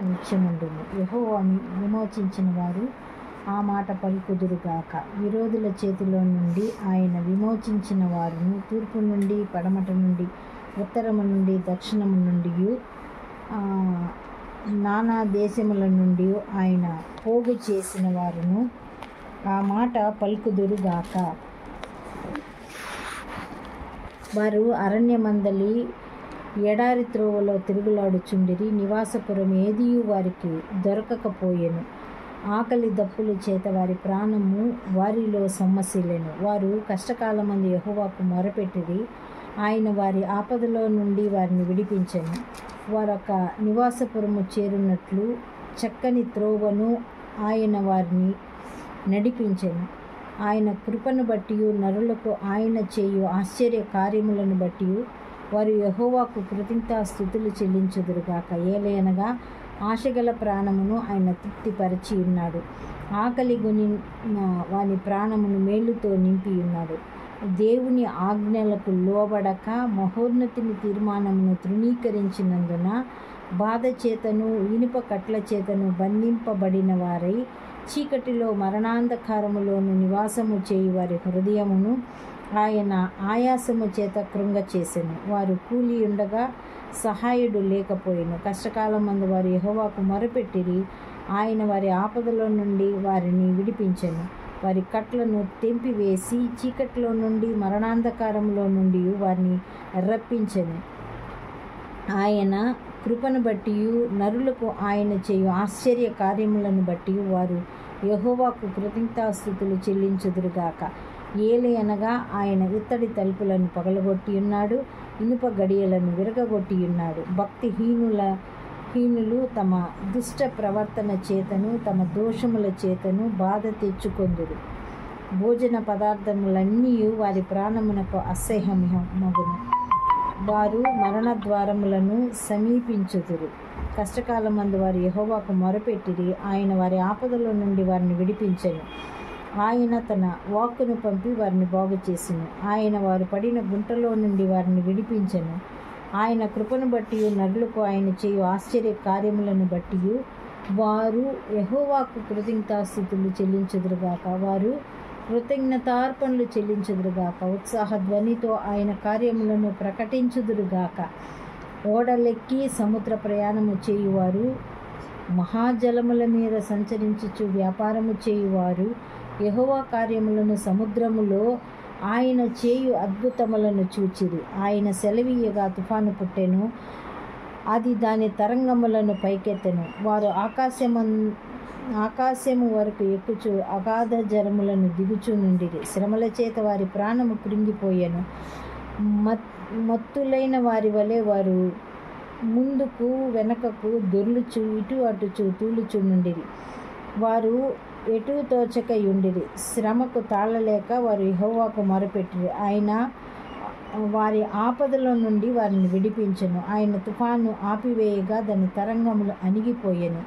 నిత్యముండును. యెహోవా విమోచించిన వారు ఆ మాట పలుకుదురుగాక. విరోధుల చేతిలో నుండి ఆయన విమోచించిన వారును, తూర్పు నుండి, పడమట నుండి, ఉత్తరము నుండి, దక్షిణము నుండి, నానా దేశముల నుండి ఆయన పోగు చేసిన వారును ఆ మాట పలుకుదురుగాక. వారు అరణ్యమందలి ఎడారి త్రోవలో తిరుగులాడుచుండిరి. నివాసపురం ఏదియు వారికి దొరకకపోయెను. ఆకలి దప్పుల చేత వారి ప్రాణము వారిలో సొమ్మసిల్లెను. వారు కష్టకాలమందు యెహోవాకు మొరపెట్టిరి. ఆయన వారి ఆపదలో నుండి వారిని విడిపించెను. వారొక నివాసపురము చేరునట్లు చక్కని త్రోవను ఆయన వారిని నడిపించెను. ఆయన కృపను బట్టి, నరులకు ఆయన చేయు ఆశ్చర్య కార్యములను బట్టి వారు యెహోవాకు కృతజ్ఞతాస్తుతులు చెల్లించుదురుగాక. ఏలయనగా ఆశగల ప్రాణమును ఆయన తృప్తిపరచి ఉన్నాడు. ఆకలి గొనిన వాని ప్రాణమును మేలుతో నింపి ఉన్నాడు. దేవుని ఆజ్ఞలకు లోబడక మహోన్నతుని తీర్మానమును తృణీకరించినందున బాధ చేతను ఇనుప కట్ల చేతను బంధింపబడిన వారై చీకటిలో మరణాంధకారములోను నివాసము చేయు వారి హృదయమును ఆయన ఆయాసము చేత కృంగచేసెను. వారు కూలి ఉండగా సహాయుడు లేకపోయెను. కష్టకాలమందు వారు యెహోవాకు మొరపెట్టిరి. ఆయన వారి ఆపదలో నుండి వారిని విడిపించెను. వారి కట్లను తెంపివేసి చీకటిలో నుండి మరణాంధకారంలో నుండి వారిని రప్పించెను. ఆయన కృపను బట్టి, నరులకు ఆయన చేయు ఆశ్చర్య కార్యములను బట్టి వారు యెహోవాకు కృతజ్ఞతాస్తుతులు చెల్లించుదురుగాక. ఏలయనగా ఆయన ఇత్తడి తలుపులను పగలగొట్టి ఉన్నాడు, ఇనుప గడియలను విరగగొట్టి ఉన్నాడు. హీనులు తమ దుష్ట ప్రవర్తన చేతను తమ దోషముల చేతను బాధ తెచ్చుకొందురు. భోజన పదార్థములన్నీ వారి ప్రాణమునకు అసహ్యమగును. వారు మరణద్వారములను సమీపించుదురు. కష్టకాలమందు వారు యెహోవాకు మొరపెట్టిరి. ఆయన వారి ఆపదలో నుండి వారిని విడిపించెను. ఆయన తన వాక్కును పంపి వారిని బాగు చేసెను. ఆయన వారు పడిన గుంటలో నుండి వారిని విడిపించెను. ఆయన కృపను బట్టి, నరులకు ఆయన చేయు ఆశ్చర్య కార్యములను బట్టి వారు యెహోవాకు కృతజ్ఞతాస్తుతులు చెల్లించుదురుగాక. వారు కృతజ్ఞతార్పణలు చెల్లించుదురుగాక. ఉత్సాహ ధ్వనితో ఆయన కార్యములను ప్రకటించుదురుగాక. ఓడలెక్కి సముద్ర ప్రయాణము చేయువారు, మహాజలముల మీద సంచరించుచు వ్యాపారము చేయువారు యెహోవా కార్యములను, సముద్రములో ఆయన చేయు అద్భుతములను చూచిరి. ఆయన సెలవీయగా తుఫాను పుట్టెను, అది దాని తరంగములను పైకెత్తెను. వారు ఆకాశము వరకు ఎక్కుచు అగాధ జలములను దిగుచూ నుండిరి. శ్రమల చేత వారి ప్రాణము కృంగిపోయెను. మత్తులైన వారి వలె వారు ముందుకు వెనకకు దొర్లుచు ఇటు అటుచు తూలుచు నుండిరి. వారు ఎటూ తోచక యుండిరి. శ్రమకు తాళలేక వారు యెహోవాకు మొరపెట్టిరి. ఆయన వారి ఆపదలో నుండి వారిని విడిపించెను. ఆయన తుఫాను ఆపివేయగా దాని తరంగములు అణిగిపోయెను.